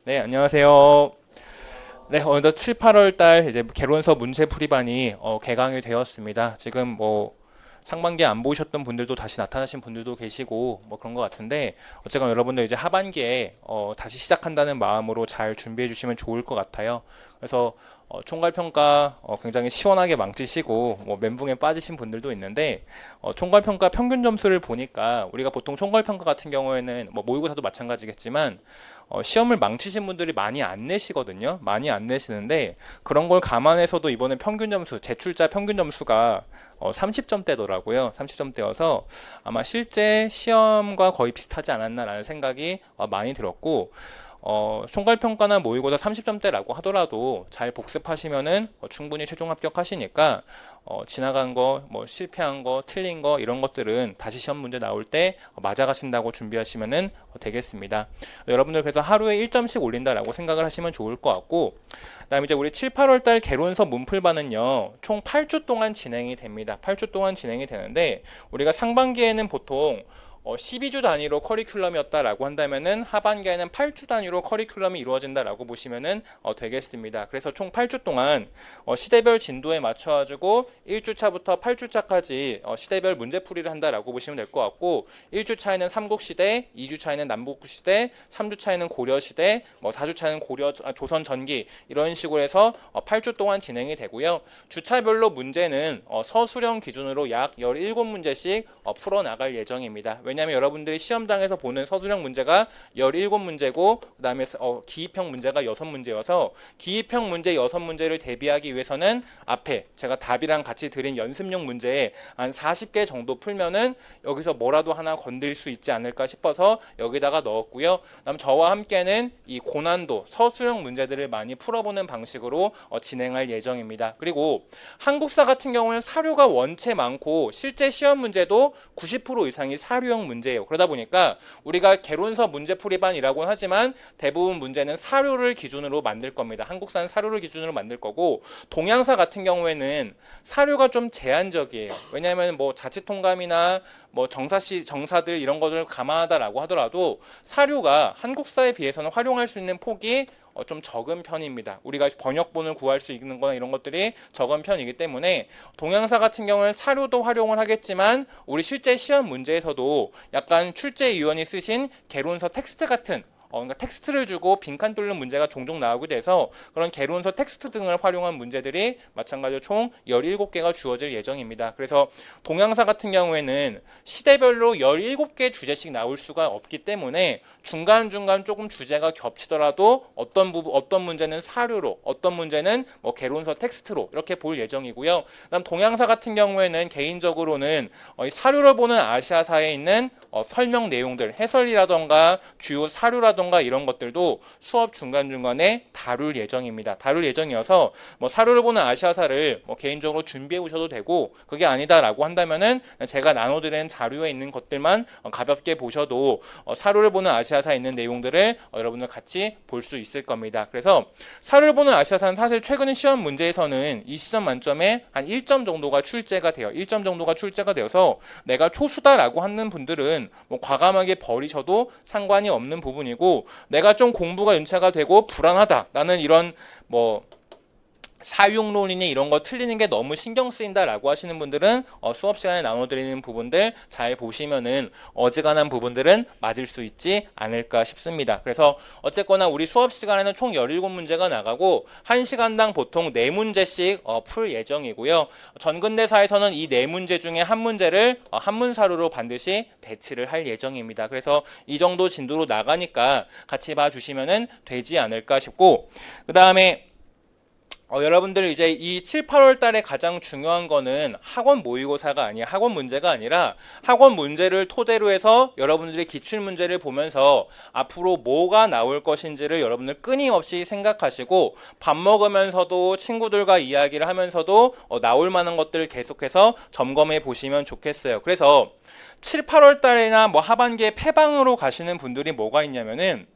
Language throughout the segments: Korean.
네, 안녕하세요. 네, 오늘도 7, 8월 달 이제 개론서 문제풀이반이 개강이 되었습니다. 지금 뭐 상반기 안 보셨던 분들도 다시 나타나신 분들도 계시고 뭐 그런 것 같은데 어쨌건 여러분들 이제 하반기에 다시 시작한다는 마음으로 잘 준비해 주시면 좋을 것 같아요. 그래서 총괄평가 굉장히 시원하게 망치시고 뭐 멘붕에 빠지신 분들도 있는데 총괄평가 평균 점수를 보니까 우리가 보통 총괄평가 같은 경우에는 뭐 모의고사도 마찬가지겠지만 시험을 망치신 분들이 많이 안 내시거든요. 많이 안 내시는데 그런 걸 감안해서도 이번에 평균 점수, 제출자 평균 점수가 30점대더라고요. 30점대여서 아마 실제 시험과 거의 비슷하지 않았나라는 생각이 많이 들었고 총괄평가나 모의고사 30점대라고 하더라도 잘 복습하시면은 충분히 최종 합격하시니까 지나간 거, 뭐 실패한 거, 틀린 거 이런 것들은 다시 시험 문제 나올 때 맞아가신다고 준비하시면은 되겠습니다. 여러분들 그래서 하루에 1점씩 올린다라고 생각을 하시면 좋을 것 같고 그다음에 이제 우리 7, 8월 달 개론서 문풀반은요. 총 8주 동안 진행이 됩니다. 8주 동안 진행이 되는데 우리가 상반기에는 보통 12주 단위로 커리큘럼이었다라고 한다면은 하반기에는 8주 단위로 커리큘럼이 이루어진다라고 보시면은 되겠습니다. 그래서 총 8주 동안 시대별 진도에 맞춰가지고 1주차부터 8주차까지 시대별 문제풀이를 한다라고 보시면 될 것 같고 1주차에는 삼국시대, 2주차에는 남북시대, 3주차에는 고려시대, 뭐 4주차에는 조선 전기 이런 식으로 해서 8주 동안 진행이 되고요. 주차별로 문제는 서술형 기준으로 약 17문제씩 풀어나갈 예정입니다. 왜냐하면 여러분들이 시험장에서 보는 서술형 문제가 17문제고 그 다음에 기입형 문제가 6문제여서 기입형 문제 6문제를 대비하기 위해서는 앞에 제가 답이랑 같이 드린 연습용 문제에 한 40개 정도 풀면은 여기서 뭐라도 하나 건들 수 있지 않을까 싶어서 여기다가 넣었고요. 그다음 저와 함께는 이 고난도 서술형 문제들을 많이 풀어보는 방식으로 진행할 예정입니다. 그리고 한국사 같은 경우는 사료가 원체 많고 실제 시험 문제도 90% 이상이 사료형 문제예요. 그러다 보니까 우리가 개론서 문제풀이반이라고 하지만 대부분 문제는 사료를 기준으로 만들 겁니다. 한국사는 사료를 기준으로 만들 거고 동양사 같은 경우에는 사료가 좀 제한적이에요. 왜냐하면 뭐 자치통감이나 뭐 정사들 이런 것을 감안하다라고 하더라도 사료가 한국사에 비해서는 활용할 수 있는 폭이 좀 적은 편입니다. 우리가 번역본을 구할 수 있는 거나 이런 것들이 적은 편이기 때문에 동양사 같은 경우는 사료도 활용을 하겠지만 우리 실제 시험 문제에서도 약간 출제위원이 쓰신 개론서 텍스트 같은 그러니까 텍스트를 주고 빈칸 뚫는 문제가 종종 나오게 돼서 그런 개론서 텍스트 등을 활용한 문제들이 마찬가지로 총 17개가 주어질 예정입니다. 그래서 동양사 같은 경우에는 시대별로 17개 주제씩 나올 수가 없기 때문에 중간중간 조금 주제가 겹치더라도 어떤 문제는 사료로 어떤 문제는 뭐 개론서 텍스트로 이렇게 볼 예정이고요. 그다음 동양사 같은 경우에는 개인적으로는 사료를 보는 아시아사에 있는 설명 내용들 해설이라던가 주요 사료라던가 이런 것들도 수업 중간중간에 다룰 예정입니다. 다룰 예정이어서 뭐 사료를 보는 아시아사를 뭐 개인적으로 준비해 오셔도 되고 그게 아니다라고 한다면은 제가 나눠드린 자료에 있는 것들만 가볍게 보셔도 사료를 보는 아시아사에 있는 내용들을 여러분들 같이 볼 수 있을 겁니다. 그래서 사료를 보는 아시아사는 사실 최근 시험 문제에서는 20점 만점에 한 1점 정도가 출제가 돼요. 1점 정도가 출제가 되어서 내가 초수다라고 하는 분들은 뭐 과감하게 버리셔도 상관이 없는 부분이고 내가 좀 공부가 연차가 되고 불안하다 나는 이런 뭐 사육론이니 이런 거 틀리는 게 너무 신경 쓰인다라고 하시는 분들은 수업 시간에 나눠드리는 부분들 잘 보시면은 어지간한 부분들은 맞을 수 있지 않을까 싶습니다. 그래서 어쨌거나 우리 수업 시간에는 총 17문제가 나가고 1시간당 보통 4문제씩 풀 예정이고요. 전근대사에서는 이 4문제 중에 한 문제를 한문사료로 반드시 배치를 할 예정입니다. 그래서 이 정도 진도로 나가니까 같이 봐주시면은 되지 않을까 싶고 그 다음에 여러분들 이제 이 7, 8월 달에 가장 중요한 거는 학원 모의고사가 아니야. 학원 문제가 아니라 학원 문제를 토대로 해서 여러분들이 기출 문제를 보면서 앞으로 뭐가 나올 것인지를 여러분들 끊임없이 생각하시고 밥 먹으면서도 친구들과 이야기를 하면서도 나올 만한 것들을 계속해서 점검해 보시면 좋겠어요. 그래서 7, 8월 달에나 뭐 하반기에 폐방으로 가시는 분들이 뭐가 있냐면은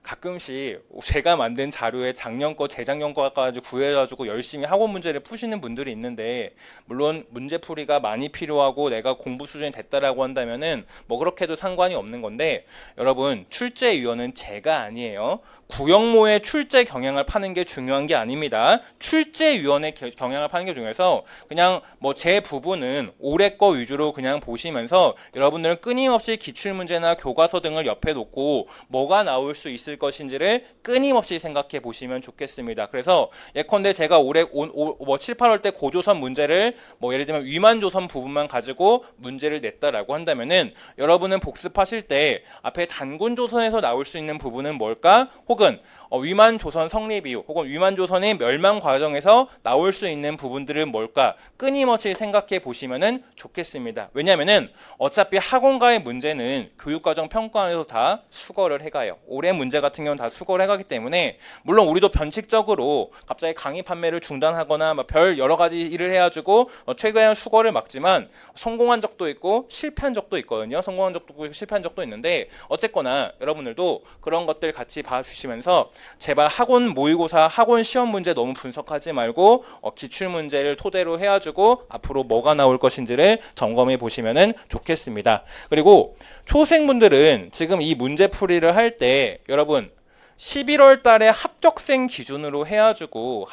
가끔씩 제가 만든 자료에 작년 거, 재작년 거까지 구해가지고 열심히 학원 문제를 푸시는 분들이 있는데, 물론 문제풀이가 많이 필요하고 내가 공부 수준이 됐다라고 한다면은 뭐 그렇게도 상관이 없는 건데, 여러분 출제위원은 제가 아니에요. 구형모의 출제 경향을 파는 게 중요한 게 아닙니다. 출제위원의 경향을 파는 게 중요해서 그냥 뭐 제 부분은 올해 거 위주로 그냥 보시면서 여러분들은 끊임없이 기출문제나 교과서 등을 옆에 놓고 뭐가 나올 수 있을 것인지를 끊임없이 생각해 보시면 좋겠습니다. 그래서 예컨대 제가 올해 7, 8월 때 고조선 문제를 뭐 예를 들면 위만조선 부분만 가지고 문제를 냈다라고 한다면은 여러분은 복습하실 때 앞에 단군조선에서 나올 수 있는 부분은 뭘까? 혹은 위만조선 성립 이후 혹은 위만조선의 멸망 과정에서 나올 수 있는 부분들은 뭘까? 끊임없이 생각해 보시면은 좋겠습니다. 왜냐면은 어차피 학원가의 문제는 교육과정 평가원에서 다 수거를 해가요. 올해 문제 같은 경우는 다 수거를 해가기 때문에, 물론 우리도 변칙적으로 갑자기 강의 판매를 중단하거나 별 여러 가지 일을 해가지고 최대한 수거를 막지만 성공한 적도 있고 실패한 적도 있거든요. 성공한 적도 있고 실패한 적도 있는데, 어쨌거나 여러분들도 그런 것들 같이 봐주시면서 제발 학원 모의고사, 학원 시험 문제 너무 분석하지 말고 기출 문제를 토대로 해가지고 앞으로 뭐가 나올 것인지를 점검해 보시면은 좋겠습니다. 그리고 초생분들은 지금 이 문제 풀이를 할 때 여러분 11월 달에 합격생 기준으로 해가지고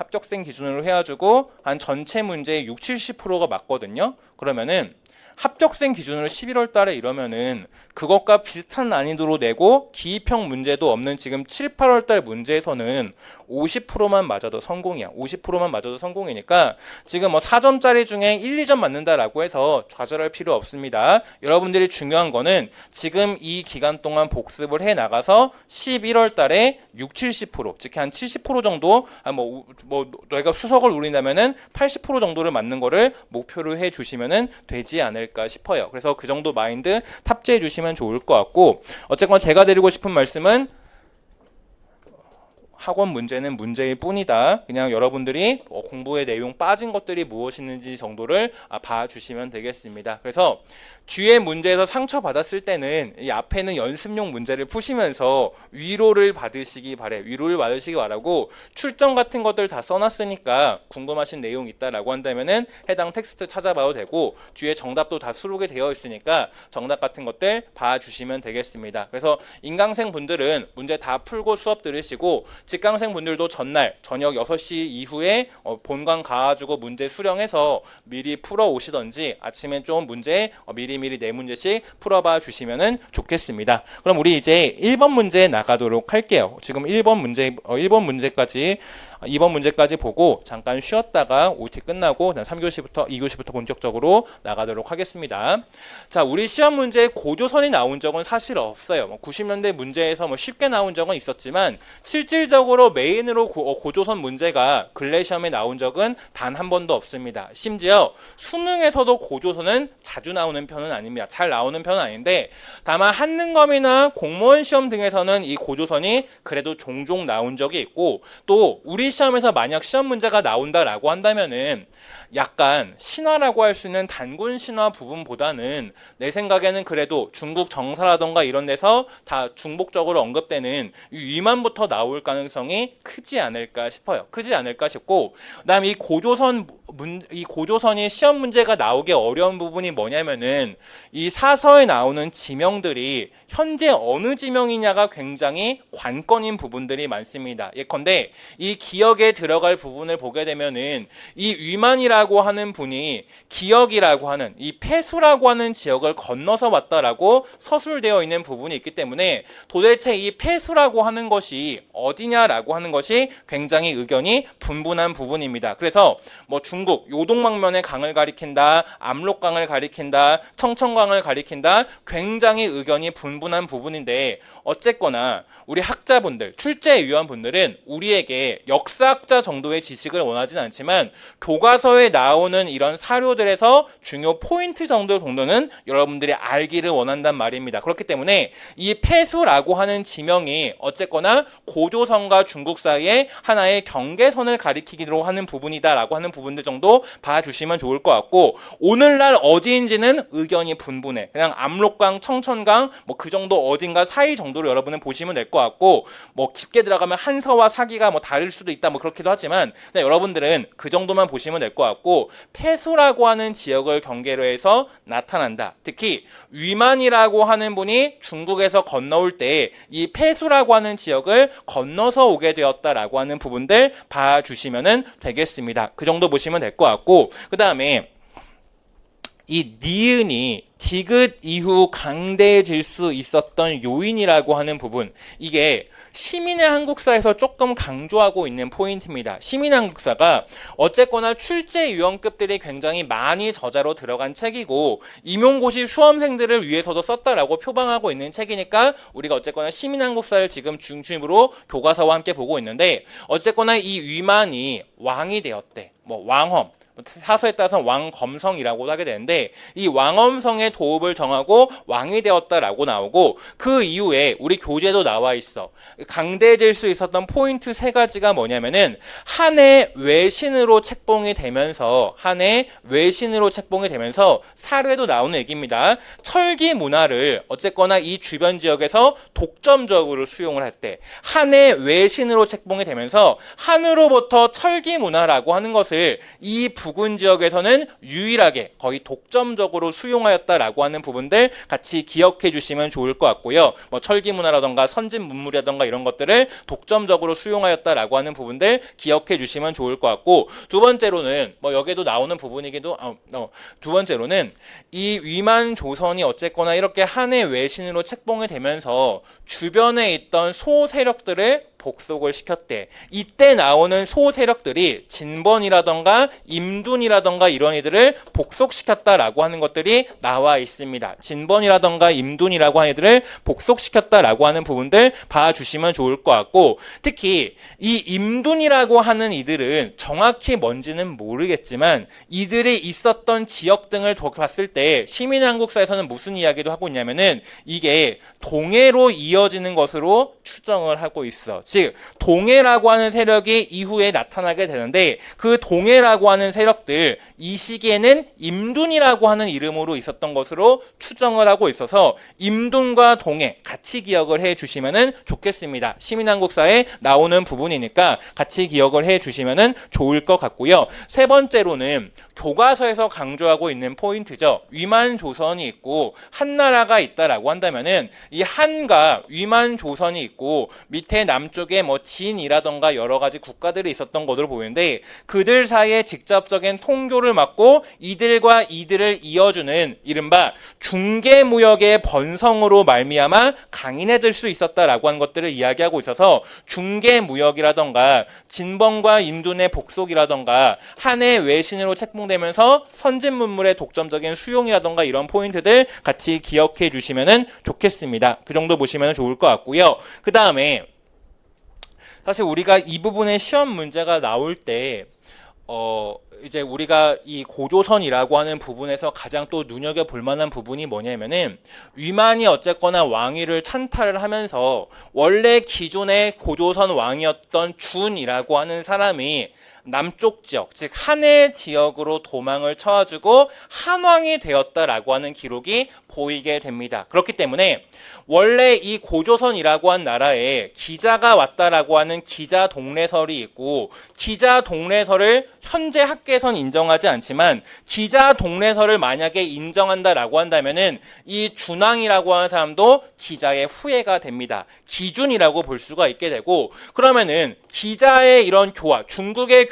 한 전체 문제의 6, 70%가 맞거든요. 그러면은 합격생 기준으로 11월 달에 이러면은 그것과 비슷한 난이도로 내고 기입형 문제도 없는 지금 7, 8월 달 문제에서는 50%만 맞아도 성공이야. 50%만 맞아도 성공이니까 지금 뭐 4점짜리 중에 1, 2점 맞는다라고 해서 좌절할 필요 없습니다. 여러분들이 중요한 거는 지금 이 기간 동안 복습을 해 나가서 11월 달에 6, 70%, 즉 한 70% 정도, 내가 수석을 노린다면은 80% 정도를 맞는 거를 목표로 해 주시면은 되지 않을까 싶어요. 그래서 그 정도 마인드 탑재해 주시면 좋을 것 같고, 어쨌건 제가 드리고 싶은 말씀은 학원 문제는 문제일 뿐이다. 그냥 여러분들이 공부의 내용 빠진 것들이 무엇인지 정도를 봐주시면 되겠습니다. 그래서 뒤에 문제에서 상처받았을 때는 이 앞에는 연습용 문제를 푸시면서 위로를 받으시기 바라고, 출전 같은 것들 다 써놨으니까 궁금하신 내용 있다라고 한다면은 해당 텍스트 찾아봐도 되고, 뒤에 정답도 다 수록이 되어 있으니까 정답 같은 것들 봐주시면 되겠습니다. 그래서 인강생 분들은 문제 다 풀고 수업 들으시고, 직강생 분들도 전날 저녁 6시 이후에 본관 가가지고 문제 수령해서 미리 풀어 오시던지, 아침에 좀 문제 미리미리 4문제씩 풀어봐 주시면 좋겠습니다. 그럼 우리 이제 1번 문제 나가도록 할게요. 지금 1번 문제까지 2번 문제까지 보고 잠깐 쉬었다가 OT 끝나고 3교시부터 2교시부터 본격적으로 나가도록 하겠습니다. 자, 우리 시험 문제에 고조선이 나온 적은 사실 없어요. 90년대 문제에서 쉽게 나온 적은 있었지만 실질적으로 메인으로 고조선 문제가 근래 시험에 나온 적은 단 한 번도 없습니다. 심지어 수능에서도 고조선은 자주 나오는 편은 아닙니다. 잘 나오는 편은 아닌데, 다만 한능검이나 공무원 시험 등에서는 이 고조선이 그래도 종종 나온 적이 있고, 또 우리 시험에서 만약 시험 문제가 나온다라고 한다면은 약간 신화라고 할 수 있는 단군 신화 부분보다는 내 생각에는 그래도 중국 정사라던가 이런 데서 다 중복적으로 언급되는 위만부터 나올 가능성이 크지 않을까 싶어요. 크지 않을까 싶고, 그다음 이 고조선이 시험 문제가 나오기 어려운 부분이 뭐냐면은 이 사서에 나오는 지명들이 현재 어느 지명이냐가 굉장히 관건인 부분들이 많습니다. 예컨대 이 기억에 들어갈 부분을 보게 되면은 이 위만이라고 하는 분이 기억이라고 하는 이 폐수라고 하는 지역을 건너서 왔다라고 서술되어 있는 부분이 있기 때문에 도대체 이 폐수라고 하는 것이 어디냐라고 하는 것이 굉장히 의견이 분분한 부분입니다. 그래서 뭐 중국 요동망면의 강을 가리킨다, 압록강을 가리킨다, 청천강을 가리킨다, 굉장히 의견이 분분한 부분인데, 어쨌거나 우리 학자분들, 출제위원분들은 우리에게 역사학자 정도의 지식을 원하진 않지만 교과서에 나오는 이런 사료들에서 중요 포인트 정도는 여러분들이 알기를 원한단 말입니다. 그렇기 때문에 이 폐수라고 하는 지명이 어쨌거나 고조선과 중국 사이에 하나의 경계선을 가리키기로 하는 부분이다라고 하는 부분들 정도 봐주시면 좋을 것 같고, 오늘날 어디인지는 의견이 분분해. 그냥 압록강, 청천강 뭐 그 정도 어딘가 사이 정도로 여러분은 보시면 될 것 같고, 뭐 깊게 들어가면 한서와 사기가 뭐 다를 수도 있다 뭐 그렇기도 하지만 여러분들은 그 정도만 보시면 될 것 같고, 폐수라고 하는 지역을 경계로 해서 나타난다. 특히 위만이라고 하는 분이 중국에서 건너올 때 이 폐수라고 하는 지역을 건너서 오게 되었다라고 하는 부분들 봐주시면 되겠습니다. 그 정도 보시면 될 것 같고, 그 다음에 이 니은이 디귿 이후 강대해질 수 있었던 요인이라고 하는 부분, 이게 시민의 한국사에서 조금 강조하고 있는 포인트입니다. 시민의 한국사가 어쨌거나 출제 유형급들이 굉장히 많이 저자로 들어간 책이고 임용고시 수험생들을 위해서도 썼다라고 표방하고 있는 책이니까 우리가 어쨌거나 시민의 한국사를 지금 중심으로 교과서와 함께 보고 있는데, 어쨌거나 이 위만이 왕이 되었대. 뭐 왕엄, 사서에 따라서 왕검성이라고 하게 되는데, 이 왕엄성의 도읍을 정하고 왕이 되었다라고 나오고, 그 이후에 우리 교재도 나와 있어. 강대해질 수 있었던 포인트 3가지가 뭐냐면은, 한해 외신으로 책봉이 되면서 사례도 나오는 얘기입니다. 철기 문화를 어쨌거나 이 주변 지역에서 독점적으로 수용을 할 때, 한해 외신으로 책봉이 되면서 한으로부터 철기 문화라고 하는 것을 이 부근 지역에서는 유일하게 거의 독점적으로 수용하였다라고 하는 부분들 같이 기억해 주시면 좋을 것 같고요. 뭐 철기 문화라던가 선진 문물이라던가 이런 것들을 독점적으로 수용하였다라고 하는 부분들 기억해 주시면 좋을 것 같고, 두 번째로는 뭐 여기도 나오는 부분이기도 두 번째로는 이 위만 조선이 어쨌거나 이렇게 한해 외신으로 책봉이 되면서 주변에 있던 소 세력들을 복속을 시켰대. 이때 나오는 소 세력들이 진번이라던가 임둔이라던가 이런 이들을 복속시켰다라고 하는 것들이 나와 있습니다. 진번이라던가 임둔이라고 하는 이들을 복속시켰다라고 하는 부분들 봐주시면 좋을 것 같고, 특히 이 임둔이라고 하는 이들은 정확히 뭔지는 모르겠지만 이들이 있었던 지역 등을 봤을 때 시민한국사에서는 무슨 이야기도 하고 있냐면은 이게 동해로 이어지는 것으로 추정을 하고 있어. 즉 동해라고 하는 세력이 이후에 나타나게 되는데, 그 동해라고 하는 세력들 이 시기에는 임둔이라고 하는 이름으로 있었던 것으로 추정을 하고 있어서 임둔과 동해 같이 기억을 해 주시면 좋겠습니다. 시민한국사에 나오는 부분이니까 같이 기억을 해 주시면 좋을 것 같고요. 세 번째로는 교과서에서 강조하고 있는 포인트죠. 위만 조선이 있고 한나라가 있다라고 한다면은 이 한과 위만 조선이 있고 밑에 남쪽에 뭐 진이라던가 여러 가지 국가들이 있었던 것으로 보이는데, 그들 사이에 직접적인 통교를 맡고 이들과 이들을 이어주는 이른바 중개무역의 번성으로 말미암아 강인해질 수 있었다라고 하는 것들을 이야기하고 있어서, 중개무역이라던가 진번과 임둔의 복속이라던가 한해 외신으로 책봉되면서 선진문물의 독점적인 수용이라던가 이런 포인트들 같이 기억해 주시면 좋겠습니다. 그 정도 보시면 좋을 것 같고요. 그 다음에 사실 우리가 이 부분의 시험 문제가 나올 때 이제 우리가 이 고조선이라고 하는 부분에서 가장 또 눈여겨볼 만한 부분이 뭐냐면은, 위만이 어쨌거나 왕위를 찬탈을 하면서 원래 기존의 고조선 왕이었던 준이라고 하는 사람이 남쪽 지역, 즉 한해 지역으로 도망을 쳐가지고 한왕이 되었다라고 하는 기록이 보이게 됩니다. 그렇기 때문에 원래 이 고조선이라고 한 나라에 기자가 왔다라고 하는 기자 동례설이 있고, 기자 동례설을 현재 학계에선 인정하지 않지만 기자 동례설을 만약에 인정한다라고 한다면은 이 준왕이라고 하는 사람도 기자의 후예가 됩니다. 기준이라고 볼 수가 있게 되고, 그러면은 기자의 이런 교화, 중국의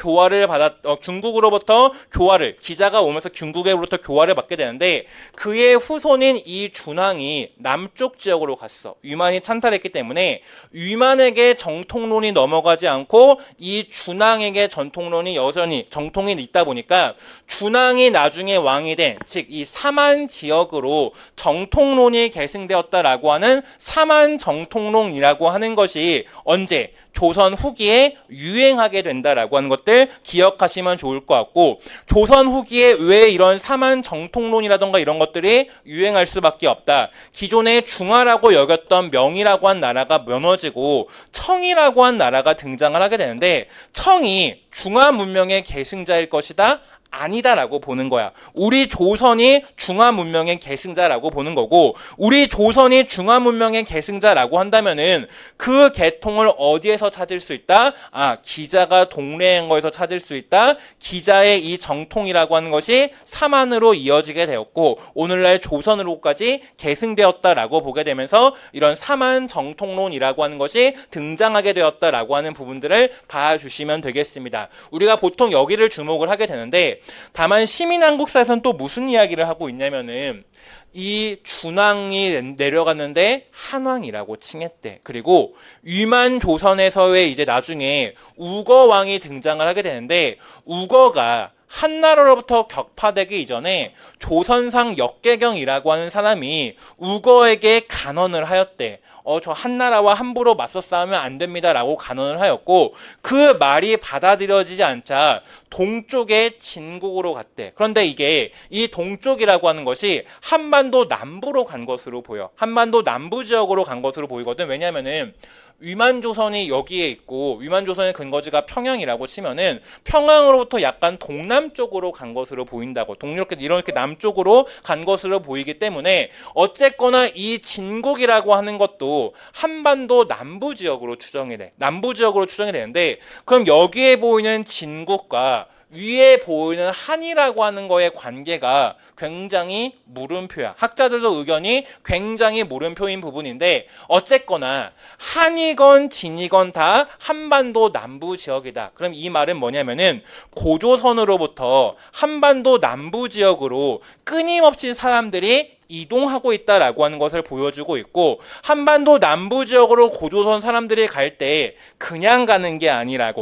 중국으로부터 교화를 기자가 오면서 중국으로부터 교화를 받게 되는데 그의 후손인 이 준왕이 남쪽 지역으로 갔어. 위만이 찬탈했기 때문에 위만에게 정통론이 넘어가지 않고 이 준왕에게 전통론이 여전히 정통이 있다 보니까 준왕이 나중에 왕이 된 즉 이 사만 지역으로 정통론이 계승되었다라고 하는 사만 정통론이라고 하는 것이 언제 조선 후기에 유행하게 된다라고 하는 것들 기억하시면 좋을 것 같고 조선 후기에 왜 이런 사만 정통론이라던가 이런 것들이 유행할 수밖에 없다. 기존에 중화라고 여겼던 명이라고 한 나라가 무너지고 청이라고 한 나라가 등장을 하게 되는데 청이 중화 문명의 계승자일 것이다. 아니다라고 보는 거야. 우리 조선이 중화 문명의 계승자라고 보는 거고 우리 조선이 중화 문명의 계승자라고 한다면은 그 계통을 어디에서 찾을 수 있다? 기자가 동래한 거에서 찾을 수 있다. 기자의 이 정통이라고 하는 것이 사만으로 이어지게 되었고 오늘날 조선으로까지 계승되었다라고 보게 되면서 이런 사만 정통론이라고 하는 것이 등장하게 되었다라고 하는 부분들을 봐주시면 되겠습니다. 우리가 보통 여기를 주목을 하게 되는데 다만 시민한국사에서는 또 무슨 이야기를 하고 있냐면은 이 준왕이 내려갔는데 한왕이라고 칭했대. 그리고 위만 조선에서의 이제 나중에 우거왕이 등장을 하게 되는데 우거가 한나라로부터 격파되기 이전에 조선상 역계경이라고 하는 사람이 우거에게 간언을 하였대. 저 한나라와 함부로 맞서 싸우면 안 됩니다라고 간언을 하였고 그 말이 받아들여지지 않자 동쪽의 진국으로 갔대. 그런데 이게 이 동쪽이라고 하는 것이 한반도 남부로 간 것으로 보여. 한반도 남부 지역으로 간 것으로 보이거든. 왜냐면은 위만조선이 여기에 있고 위만조선의 근거지가 평양이라고 치면은 평양으로부터 약간 동남쪽으로 간 것으로 보인다고. 이렇게 남쪽으로 간 것으로 보이기 때문에 어쨌거나 이 진국이라고 하는 것도 한반도 남부 지역으로 추정이 돼. 남부 지역으로 추정이 되는데 그럼 여기에 보이는 진국과 위에 보이는 한이라고 하는 거의 관계가 굉장히 물음표야. 학자들도 의견이 굉장히 물음표인 부분인데 어쨌거나 한이건 진이건 다 한반도 남부 지역이다. 그럼 이 말은 뭐냐면은 고조선으로부터 한반도 남부 지역으로 끊임없이 사람들이 이동하고 있다라고 하는 것을 보여주고 있고 한반도 남부 지역으로 고조선 사람들이 갈 때 그냥 가는 게 아니라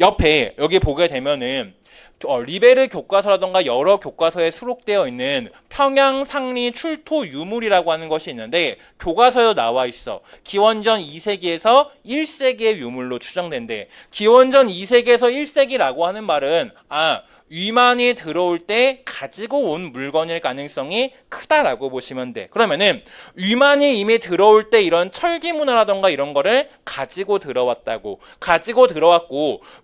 옆에 여기 보게 되면은 리베르 교과서라던가 여러 교과서에 수록되어 있는 평양 상리 출토 유물이라고 하는 것이 있는데 교과서에 나와 있어. 기원전 2세기에서 1세기의 유물로 추정된대. 기원전 2세기에서 1세기라고 하는 말은 위만이 들어올 때 가지고 온 물건일 가능성이 크다라고 보시면 돼. 그러면은 위만이 이미 들어올 때 이런 철기 문화라던가 이런 거를 가지고 들어왔고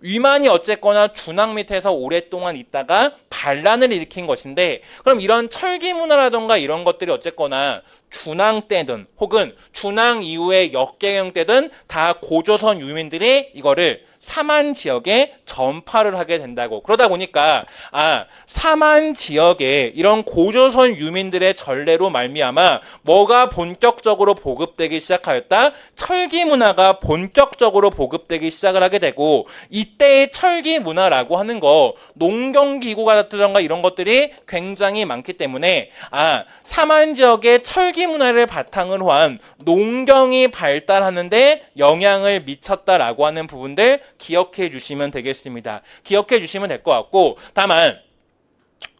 위만이 어쨌거나 준왕 밑에서 오랫동안 있다가 반란을 일으킨 것인데 그럼 이런 철기 문화라던가 이런 것들이 어쨌거나 준왕 때든 혹은 준왕 이후의 역계경 때든 다 고조선 유민들이 이거를 사만 지역에 전파를 하게 된다고. 그러다 보니까 사만 지역에 이런 고조선 유민들의 전례로 말미암아 뭐가 본격적으로 보급되기 시작하였다? 철기 문화가 본격적으로 보급되기 시작을 하게 되고 이때의 철기 문화라고 하는 거 농경기구라든가 이런 것들이 굉장히 많기 때문에 사만 지역의 철기 문화를 바탕으로 한 농경이 발달하는데 영향을 미쳤다라고 하는 부분들 기억해 주시면 되겠습니다. 기억해 주시면 될 것 같고 다만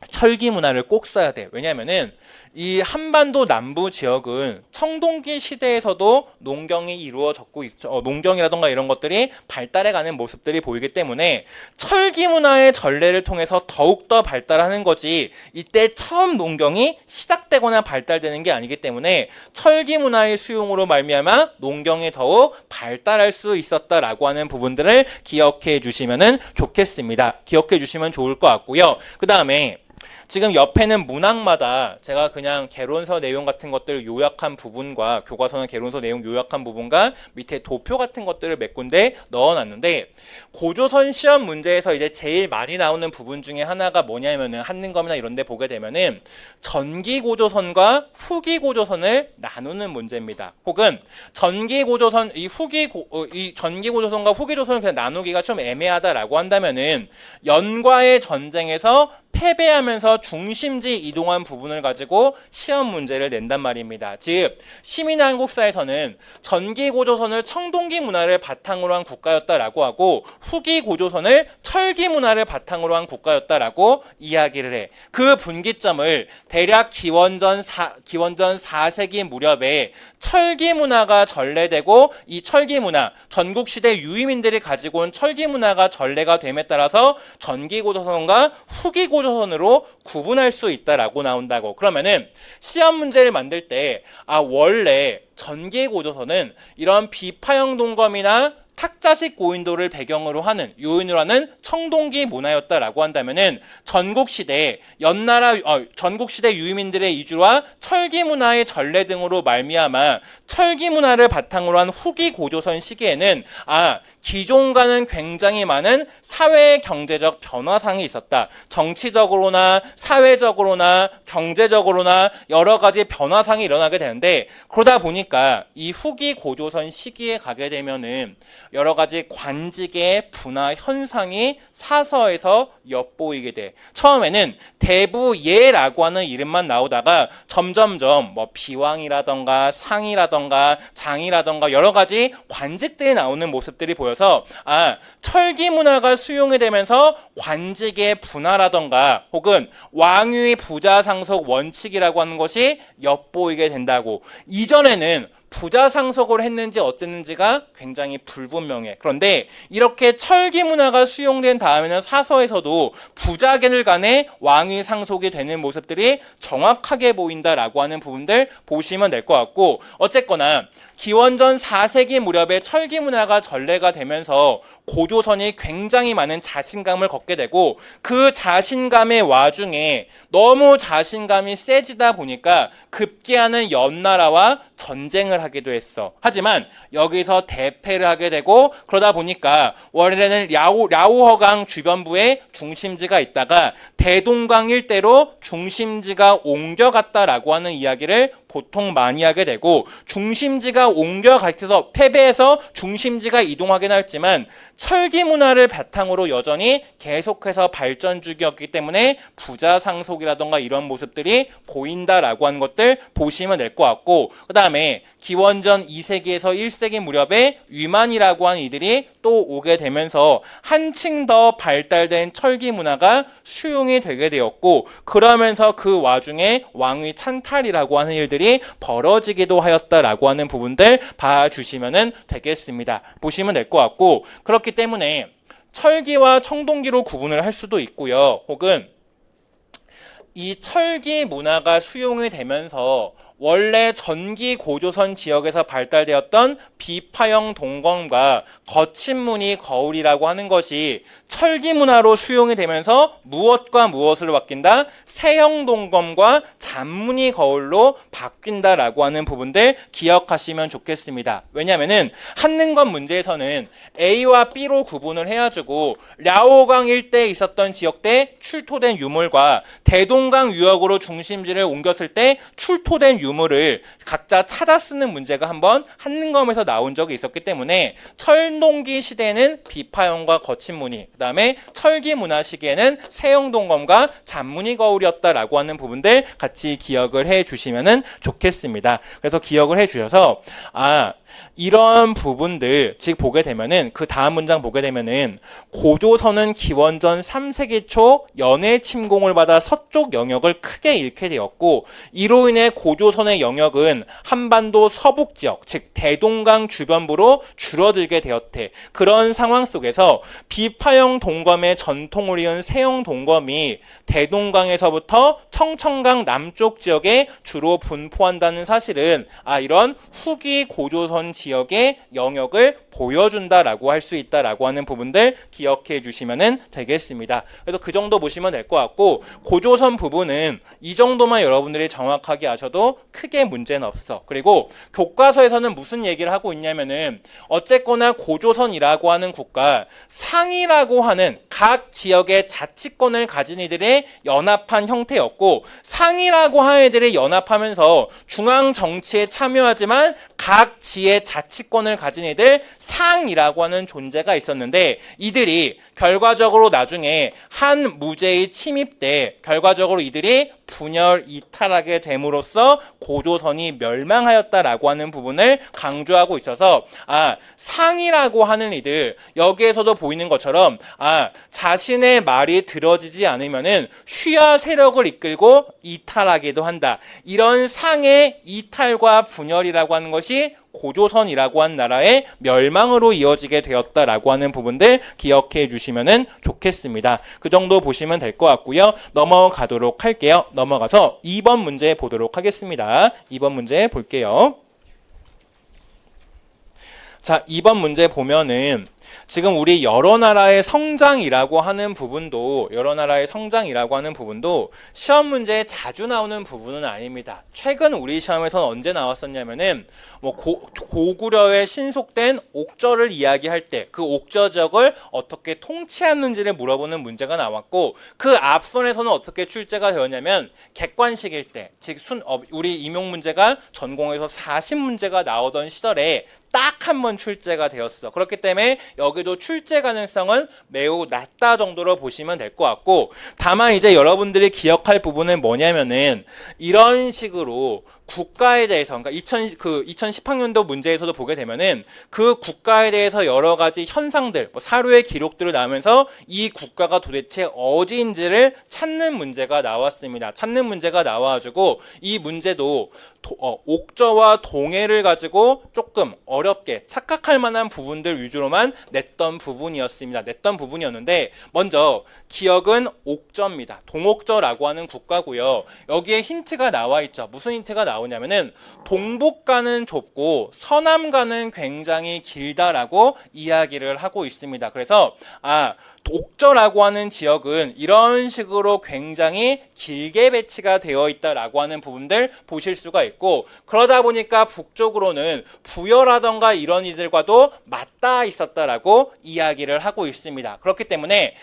철기 문화를 꼭 써야 돼. 왜냐면은 이 한반도 남부 지역은 청동기 시대에서도 농경이 이루어졌고 농경이라던가 이런 것들이 발달해가는 모습들이 보이기 때문에 철기 문화의 전례를 통해서 더욱더 발달하는 거지 이때 처음 농경이 시작되거나 발달되는 게 아니기 때문에 철기 문화의 수용으로 말미암아 농경이 더욱 발달할 수 있었다라고 하는 부분들을 기억해 주시면 좋겠습니다. 기억해 주시면 좋을 것 같고요. 그 다음에 지금 옆에는 문항마다 제가 그냥 개론서 내용 같은 것들을 요약한 부분과 교과서는 개론서 내용 요약한 부분과 밑에 도표 같은 것들을 몇 군데 넣어놨는데 고조선 시험 문제에서 이제 제일 많이 나오는 부분 중에 하나가 뭐냐면은 한능검이나 이런 데 보게 되면은 전기 고조선과 후기 고조선을 나누는 문제입니다. 혹은 전기 고조선 이 전기 고조선과 후기 고조선을 그냥 나누기가 좀 애매하다라고 한다면은 연과의 전쟁에서 패배하면서 중심지 이동한 부분을 가지고 시험 문제를 낸단 말입니다. 즉 시민한국사에서는 전기 고조선을 청동기 문화를 바탕으로 한 국가였다라고 하고 후기 고조선을 철기 문화를 바탕으로 한 국가였다라고 이야기를 해. 그 분기점을 대략 기원전 4세기 무렵에 철기 문화가 전래되고 이 철기 문화, 전국시대 유의민들이 가지고 온 철기 문화가 전래가 됨에 따라서 전기 고조선과 후기 고조선으로 구분할 수 있다라고 나온다고. 그러면은 시험 문제를 만들 때 원래 전기 고조선은 이런 비파형 동검이나 탁자식 고인돌을 배경으로 하는 요인으로 하는 청동기 문화였다라고 한다면은 전국시대 유민들의 이주와 철기 문화의 전래 등으로 말미암아 철기 문화를 바탕으로 한 후기 고조선 시기에는 기존과는 굉장히 많은 사회 경제적 변화상이 있었다. 정치적으로나 사회적으로나 경제적으로나 여러 가지 변화상이 일어나게 되는데 그러다 보니까 이 후기 고조선 시기에 가게 되면은 여러 가지 관직의 분화 현상이 사서에서 엿보이게 돼. 처음에는 대부예라고 하는 이름만 나오다가 점점점 뭐 비왕이라던가 상이라던가 장이라던가 여러 가지 관직들이 나오는 모습들이 보여서 철기 문화가 수용이 되면서 관직의 분화라던가 혹은 왕위 부자 상속 원칙이라고 하는 것이 엿보이게 된다고. 이전에는 부자 상속을 했는지 어땠는지가 굉장히 불분명해. 그런데 이렇게 철기 문화가 수용된 다음에는 사서에서도 부자계들 간의 왕위 상속이 되는 모습들이 정확하게 보인다라고 하는 부분들 보시면 될 것 같고, 어쨌거나 기원전 4세기 무렵에 철기 문화가 전래가 되면서 고조선이 굉장히 많은 자신감을 갖게 되고 그 자신감의 와중에 너무 자신감이 세지다 보니까 급기야는 연나라와 전쟁을 하기도 했어. 하지만 여기서 대패를 하게 되고 그러다 보니까 원래는 랴오허강 주변부에 중심지가 있다가 대동강 일대로 중심지가 옮겨갔다라고 하는 이야기를 보통 많이 하게 되고, 중심지가 옮겨가서 패배해서 중심지가 이동하긴 했지만 철기 문화를 바탕으로 여전히 계속해서 발전 중이었기 때문에 부자 상속이라던가 이런 모습들이 보인다라고 하는 것들 보시면 될 것 같고, 그 다음에 기원전 2세기에서 1세기 무렵에 위만이라고 하는 이들이 또 오게 되면서 한층 더 발달된 철기 문화가 수용이 되게 되었고, 그러면서 그 와중에 왕위 찬탈이라고 하는 일들이 벌어지기도 하였다라고 하는 부분들 봐주시면 되겠습니다. 보시면 될 것 같고, 그렇기 때문에 철기와 청동기로 구분을 할 수도 있고요. 혹은 이 철기 문화가 수용이 되면서 원래 전기 고조선 지역에서 발달되었던 비파형 동검과 거친 무늬 거울이라고 하는 것이 철기 문화로 수용이 되면서 무엇과 무엇으로 바뀐다? 세형 동검과 잔무늬 거울로 바뀐다라고 하는 부분들 기억하시면 좋겠습니다. 왜냐하면은 한능검 문제에서는 A와 B로 구분을 해가지고 랴오강 일대에 있었던 지역대 출토된 유물과 대동강 유역으로 중심지를 옮겼을 때 출토된 유물을 각자 찾아 쓰는 문제가 한번 한능검에서 나온 적이 있었기 때문에 철동기 시대에는 비파형과 거친 무늬, 그 다음에 철기 문화 시기에는 세형 동검과 잔무늬 거울이었다라고 하는 부분들 같이 기억을 해 주시면 좋겠습니다. 그래서 기억을 해 주셔서 이런 부분들 즉 보게 되면은 그 다음 문장 보게 되면은 고조선은 기원전 3세기 초 연해 침공을 받아 서쪽 영역을 크게 잃게 되었고, 이로 인해 고조선의 영역은 한반도 서북 지역 즉 대동강 주변부로 줄어들게 되었대. 그런 상황 속에서 비파형 동검의 전통을 이은 세형 동검이 대동강에서부터 청천강 남쪽 지역에 주로 분포한다는 사실은 이런 후기 고조선 고조선 지역의 영역을 보여준다라고 할 수 있다라고 하는 부분들 기억해 주시면 되겠습니다. 그래서 그 정도 보시면 될 것 같고, 고조선 부분은 이 정도만 여러분들이 정확하게 아셔도 크게 문제는 없어. 그리고 교과서에서는 무슨 얘기를 하고 있냐면은 어쨌거나 고조선이라고 하는 국가, 상이라고 하는 각 지역의 자치권을 가진 이들의 연합한 형태였고, 상이라고 하는 이들이 연합하면서 중앙 정치에 참여하지만 각 지의 자치권을 가진 이들, 상이라고 하는 존재가 있었는데, 이들이 결과적으로 나중에 한 무제의 침입 때 결과적으로 이들이 분열 이탈하게 됨으로써 고조선이 멸망하였다라고 하는 부분을 강조하고 있어서, 상이라고 하는 이들, 여기에서도 보이는 것처럼 자신의 말이 들어지지 않으면은 휘하 세력을 이끌고 이탈하기도 한다. 이런 상의 이탈과 분열이라고 하는 것이 고조선이라고 한 나라의 멸망으로 이어지게 되었다라고 하는 부분들 기억해 주시면 좋겠습니다. 그 정도 보시면 될 것 같고요. 넘어가도록 할게요. 넘어가서 2번 문제 보도록 하겠습니다. 2번 문제 볼게요. 자, 2번 문제 보면은 지금 우리 여러 나라의 성장이라고 하는 부분도 시험 문제에 자주 나오는 부분은 아닙니다. 최근 우리 시험에서는 언제 나왔었냐면은 고구려에 신속된 옥저를 이야기할 때 그 옥저 지역을 어떻게 통치하는지를 물어보는 문제가 나왔고, 그 앞선에서는 어떻게 출제가 되었냐면 객관식일 때, 즉 우리 임용 문제가 전공에서 40문제가 나오던 시절에 딱 한 번 출제가 되었어. 그렇기 때문에 여기도 출제 가능성은 매우 낮다 정도로 보시면 될 것 같고, 다만 이제 여러분들이 기억할 부분은 뭐냐면은 이런 식으로 국가에 대해서, 그러니까 2010학년도 문제에서도 보게 되면은 그 국가에 대해서 여러 가지 현상들, 사료의 기록들을 나오면서 이 국가가 도대체 어디인지를 찾는 문제가 나왔습니다. 찾는 문제가 나와가지고 이 문제도 옥저와 동해를 가지고 조금 어렵게 착각할 만한 부분들 위주로만 냈던 부분이었는데, 먼저 기억은 옥저입니다. 동옥저라고 하는 국가고요. 여기에 힌트가 나와 있죠. 무슨 힌트가 나오냐면은 동북가는 좁고 서남가는 굉장히 길다라고 이야기를 하고 있습니다. 그래서 옥저라고 하는 지역은 이런 식으로 굉장히 길게 배치가 되어 있다라고 하는 부분들 보실 수가 있고, 그러다 보니까 북쪽으로는 부여라던가 이런 이들과도 맞닿아 있었다라고 이야기를 하고 있습니다. 그렇기 때문에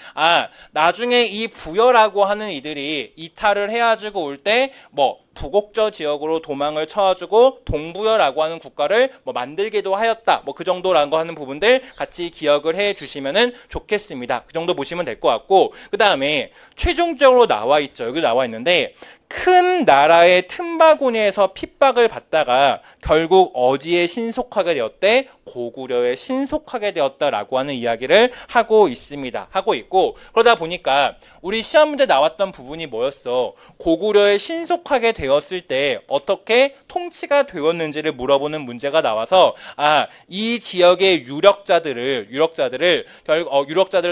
나중에 이 부여라고 하는 이들이 이탈을 해가지고 올 때 북옥저 지역으로 도망을 쳐가지고 동부여라고 하는 국가를 만들기도 하였다. 그 정도라고 하는 부분들 같이 기억을 해 주시면 좋겠습니다. 그 정도 보시면 될 것 같고, 그 다음에 최종적으로 나와 있죠. 여기 나와 있는데, 큰 나라의 틈바구니에서 핍박을 받다가 결국 어디에 신속하게 되었대? 고구려에 신속하게 되었다라고 하는 이야기를 하고 있습니다. 하고 있고, 그러다 보니까 우리 시험 문제 나왔던 부분이 뭐였어? 고구려에 신속하게 되었을 때 어떻게 통치가 되었는지를 물어보는 문제가 나와서 이 지역의 유력자들을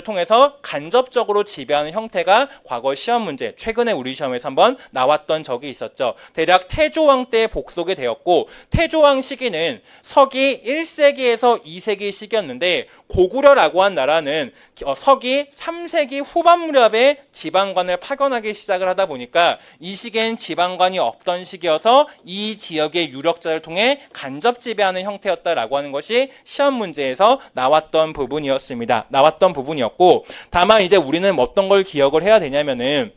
통해서 간접적으로 지배하는 형태가 과거 시험 문제, 최근에 우리 시험에서 한번 나왔던 적이 있었죠. 대략 태조왕 때 복속이 되었고, 태조왕 시기는 서기 1세기에서 2세기 시기였는데, 고구려라고 한 나라는 서기 3세기 후반 무렵에 지방관을 파견하기 시작을 하다 보니까 이 시기엔 지방관이 없던 시기여서 이 지역의 유력자를 통해 간접 지배하는 형태였다라고 하는 것이 시험 문제에서 나왔던 부분이었고, 다만 이제 우리는 어떤 걸 기억을 해야 되냐면은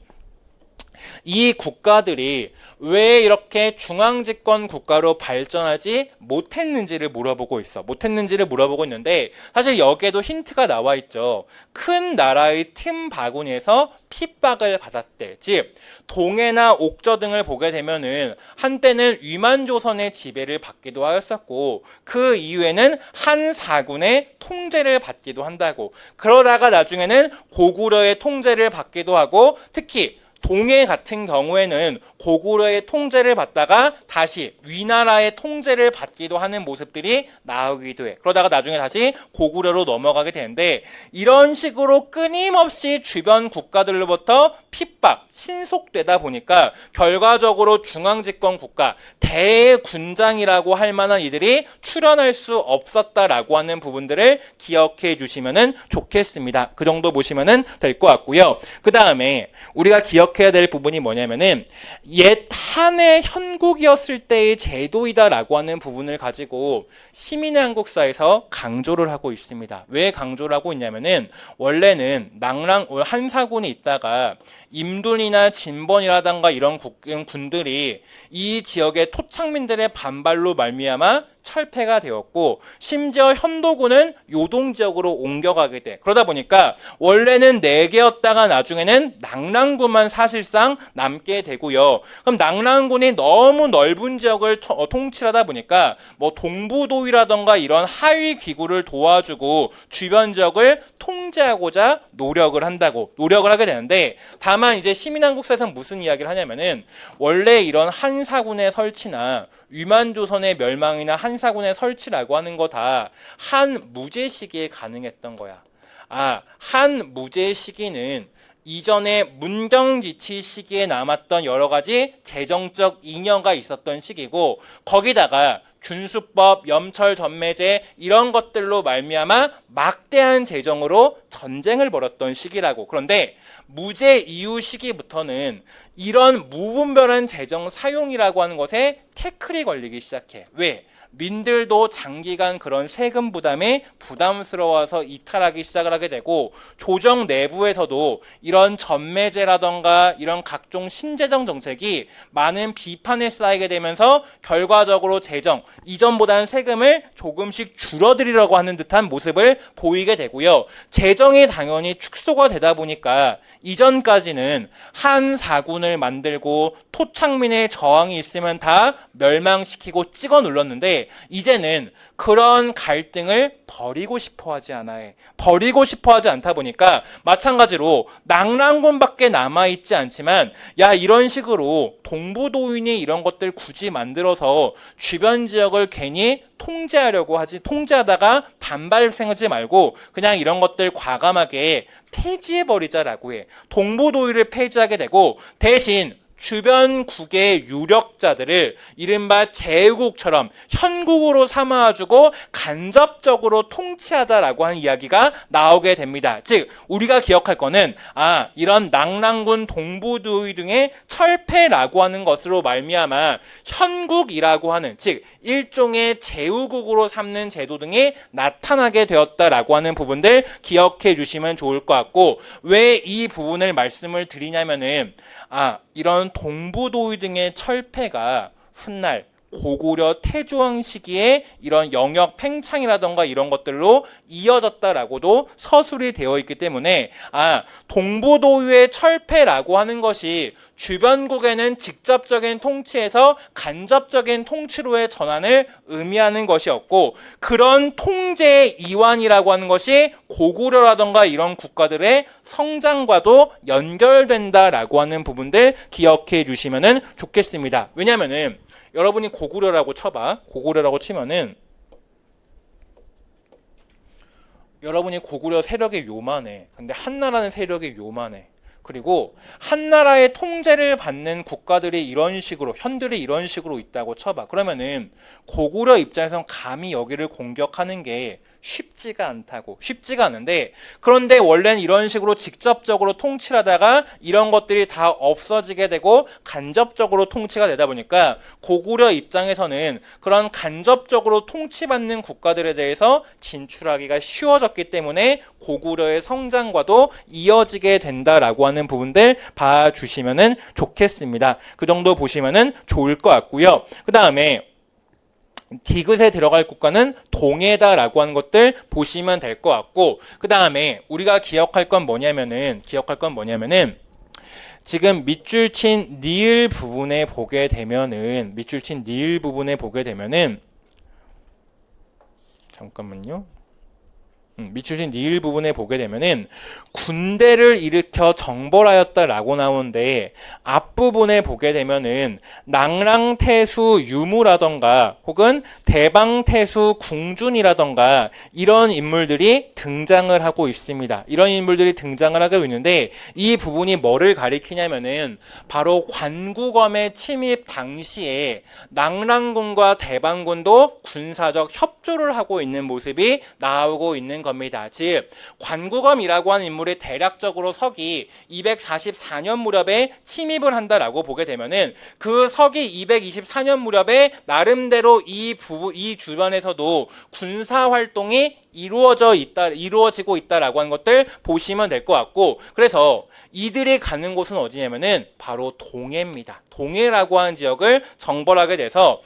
이 국가들이 왜 이렇게 중앙집권 국가로 발전하지 못했는지를 물어보고 있는데, 사실 여기에도 힌트가 나와 있죠. 큰 나라의 틈 바구니에서 핍박을 받았대. 즉 동해나 옥저 등을 보게 되면은 한때는 위만조선의 지배를 받기도 하였었고, 그 이후에는 한 사군의 통제를 받기도 한다고. 그러다가 나중에는 고구려의 통제를 받기도 하고, 특히 동해 같은 경우에는 고구려의 통제를 받다가 다시 위나라의 통제를 받기도 하는 모습들이 나오기도 해. 그러다가 나중에 다시 고구려로 넘어가게 되는데 이런 식으로 끊임없이 주변 국가들로부터 핍박, 신속되다 보니까 결과적으로 중앙집권 국가, 대군장이라고 할 만한 이들이 출현할 수 없었다라고 하는 부분들을 기억해 주시면 좋겠습니다. 그 정도 보시면 될 것 같고요. 그 다음에 우리가 기억해야 될 부분이 뭐냐면은 옛 한의 현국이었을 때의 제도이다라고 하는 부분을 가지고 시민의 한국사에서 강조를 하고 있습니다. 왜 강조를 하고 있냐면은 원래는 한사군이 있다가 임둔이나 진번이라던가 이런 군들이 이 지역의 토착민들의 반발로 말미암아 철폐가 되었고 심지어 현도군은 요동 지역으로 옮겨가게 돼. 그러다 보니까 원래는 4개였다가 나중에는 낙랑군만 사실상 남게 되고요. 그럼 낙랑군이 너무 넓은 지역을 통치하다 보니까 뭐 동부도위라던가 이런 하위 기구를 도와주고 주변 지역을 통제하고자 노력을 하게 되는데 다만 이제 시민한국사에서는 무슨 이야기를 하냐면은 원래 이런 한사군의 설치나 위만조선의 멸망이나 한사군의 설치라고 하는 거 다 한무제 시기에 가능했던 거야. 한무제 시기는 이전에 문경지치 시기에 남았던 여러 가지 재정적 잉여가 있었던 시기고 거기다가 균수법, 염철전매제 이런 것들로 말미암아 막대한 재정으로 전쟁을 벌였던 시기라고. 그런데 무제 이후 시기부터는 이런 무분별한 재정 사용이라고 하는 것에 태클이 걸리기 시작해. 왜? 민들도 장기간 그런 세금 부담에 부담스러워서 이탈하기 시작을 하게 되고 조정 내부에서도 이런 전매제라던가 이런 각종 신재정 정책이 많은 비판에 쌓이게 되면서 결과적으로 재정, 이전보다는 세금을 조금씩 줄어들이려고 하는 듯한 모습을 보이게 되고요. 재정이 당연히 축소가 되다 보니까 이전까지는 한사군을 만들고 토착민의 저항이 있으면 다 멸망시키고 찍어 눌렀는데 이제는 그런 갈등을 버리고 싶어 하지 않다 보니까 마찬가지로 낙랑군밖에 남아있지 않지만 야 이런 식으로 동부도인이 이런 것들 굳이 만들어서 주변 지역을 괜히 통제하다가 반발생하지 말고 그냥 이런 것들 과감하게 폐지해버리자라고 해. 동부도의를 폐지하게 되고 대신 주변국의 유력자들을 이른바 제후국처럼 현국으로 삼아주고 간접적으로 통치하자라고 하는 이야기가 나오게 됩니다. 즉 우리가 기억할 거는 이런 낙랑군 동부도의 등의 철폐라고 하는 것으로 말미암아 현국이라고 하는 즉 일종의 제후국으로 삼는 제도 등이 나타나게 되었다라고 하는 부분들 기억해 주시면 좋을 것 같고 왜 이 부분을 말씀을 드리냐면은 이런 동부도의 등의 철폐가 훗날 고구려 태조왕 시기에 이런 영역 팽창이라던가 이런 것들로 이어졌다라고도 서술이 되어 있기 때문에 동부도의의 철폐라고 하는 것이 주변국에는 직접적인 통치에서 간접적인 통치로의 전환을 의미하는 것이었고 그런 통제의 이완이라고 하는 것이 고구려라던가 이런 국가들의 성장과도 연결된다라고 하는 부분들 기억해 주시면 좋겠습니다. 왜냐하면은 여러분이 고구려라고 쳐봐. 고구려라고 치면은 여러분이 고구려 세력이 요만해. 근데 한나라는 세력이 요만해. 그리고 한나라의 통제를 받는 국가들이 이런 식으로 현들이 이런 식으로 있다고 쳐봐. 그러면은 고구려 입장에선 감히 여기를 공격하는 게 쉽지가 않은데 그런데 원래는 이런 식으로 직접적으로 통치를 하다가 이런 것들이 다 없어지게 되고 간접적으로 통치가 되다 보니까 고구려 입장에서는 그런 간접적으로 통치받는 국가들에 대해서 진출하기가 쉬워졌기 때문에 고구려의 성장과도 이어지게 된다라고 하는 부분들 봐주시면 좋겠습니다. 그 정도 보시면 좋을 것 같고요. 그 다음에 디귿에 들어갈 국가는 동해다라고 하는 것들 보시면 될 것 같고 그 다음에 우리가 기억할 건 뭐냐면은 지금 밑줄 친 니을 부분에 보게 되면은 잠깐만요. 미추신 니을 부분에 보게 되면은 군대를 일으켜 정벌하였다라고 나오는데 앞부분에 보게 되면은 낭랑태수 유무라던가 혹은 대방태수 궁준이라던가 이런 인물들이 등장을 하고 있습니다. 이런 인물들이 등장을 하고 있는데 이 부분이 뭐를 가리키냐면은 바로 관구검의 침입 당시에 낭랑군과 대방군도 군사적 협조를 하고 있는 모습이 나오고 있는 겁니다. 즉 관구검이라고 하는 인물이 대략적으로 서기 244년 무렵에 침입을 한다라고 보게 되면은 그 서기 224년 무렵에 나름대로 이 주변에서도 군사 활동이 이루어지고 있다라고 하는 것들 보시면 될 것 같고, 그래서 이들이 가는 곳은 어디냐면은 바로 동해입니다. 동해라고 하는 지역을 정벌하게 돼서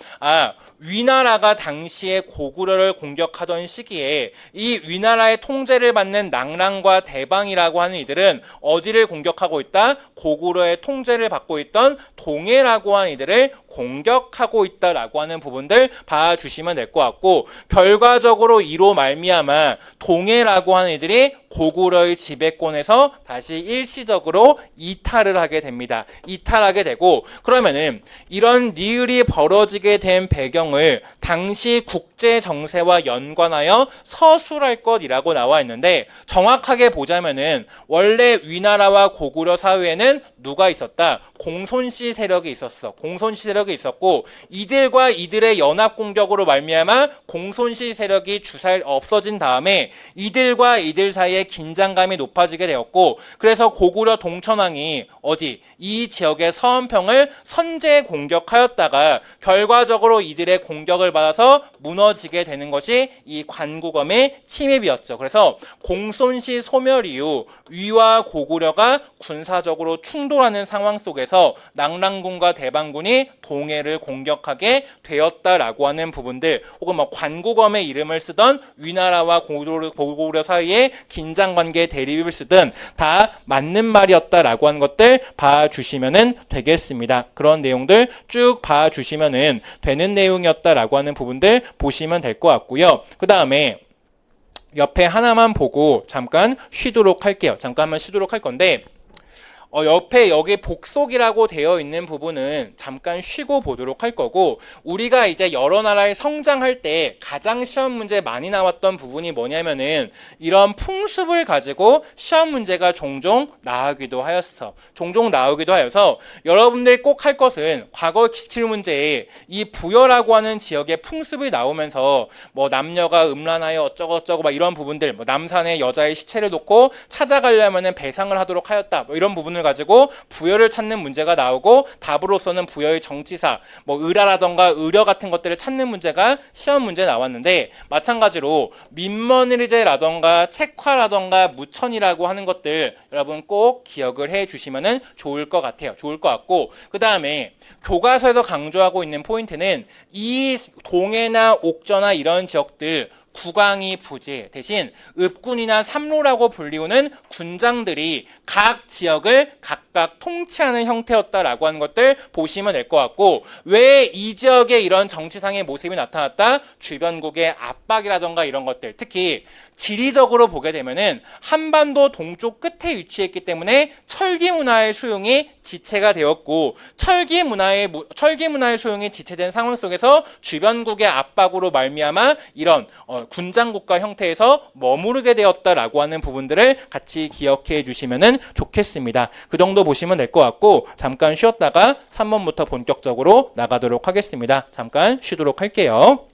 위나라가 당시에 고구려를 공격하던 시기에 이 위나라의 통제를 받는 낭랑과 대방이라고 하는 이들은 어디를 공격하고 있다? 고구려의 통제를 받고 있던 동해라고 하는 이들을 공격하고 있다라고 하는 부분들 봐주시면 될 것 같고, 결과적으로 이로 말미암아 동해라고 하는 이들이 고구려의 지배권에서 다시 일시적으로 이탈을 하게 됩니다. 이탈하게 되고, 그러면은 이런 니을이 벌어지게 된 배경을 당시 국제 정세와 연관하여 서술할 것이라고 나와 있는데, 정확하게 보자면은 원래 위나라와 고구려 사회에는 누가 있었다? 공손씨 세력이 있었어. 공손씨 세력이 있었고, 이들과 이들의 연합 공격으로 말미암아 공손씨 세력이 없어진 다음에 이들과 이들 사이에 긴장감이 높아지게 되었고, 그래서 고구려 동천왕이 이 지역의 서원평을 선제 공격하였다가 결과적으로 이들의 공격을 받아서 무너지게 되는 것이 이 관구검의 침입이었죠. 그래서 공손씨 소멸 이후 위와 고구려가 군사적으로 충돌하는 상황 속에서 낭랑군과 대방군이 동해를 공격하게 되었다라고 하는 부분들, 혹은 관구검의 이름을 쓰던 위나라와 고구려 사이에 긴장관계 대립을 쓰든 다 맞는 말이었다라고 하는 것들 봐주시면 되겠습니다. 그런 내용들 쭉 봐주시면 되는 내용이었다라고 하는 부분들 보시면 될 것 같고요. 그 다음에 옆에 하나만 보고 잠깐 쉬도록 할게요. 잠깐만 쉬도록 할 건데, 옆에 여기 복속이라고 되어 있는 부분은 잠깐 쉬고 보도록 할 거고, 우리가 이제 여러 나라에 성장할 때 가장 시험 문제 많이 나왔던 부분이 뭐냐면은 이런 풍습을 가지고 시험 문제가 종종 나오기도 하여서 여러분들이 꼭 할 것은 과거 기출 문제에 이 부여라고 하는 지역의 풍습이 나오면서 남녀가 음란하여 어쩌고 이런 부분들, 남산에 여자의 시체를 놓고 찾아가려면은 배상을 하도록 하였다, 이런 부분을 가지고 부여를 찾는 문제가 나오고, 답으로서는 부여의 정치사, 을화라던가 의려 같은 것들을 찾는 문제가 시험 문제에 나왔는데, 마찬가지로 민머니리제라던가 책화라던가 무천이라고 하는 것들 여러분 꼭 기억을 해 주시면 좋을 것 같아요. 좋을 것 같고, 그 다음에 교과서에서 강조하고 있는 포인트는 이 동해나 옥저나 이런 지역들 국왕이 부재 대신 읍군이나 삼로라고 불리우는 군장들이 각 지역을 각각 통치하는 형태였다라고 하는 것들 보시면 될 것 같고, 왜 이 지역에 이런 정치상의 모습이 나타났다? 주변국의 압박이라던가 이런 것들, 특히 지리적으로 보게 되면은 한반도 동쪽 끝에 위치했기 때문에 철기 문화의 수용이 지체가 되었고, 철기 문화의 수용이 지체된 상황 속에서 주변국의 압박으로 말미암아 이런 군장국가 형태에서 머무르게 되었다라고 하는 부분들을 같이 기억해 주시면 좋겠습니다. 그 정도 보시면 될 것 같고, 잠깐 쉬었다가 3번부터 본격적으로 나가도록 하겠습니다. 잠깐 쉬도록 할게요.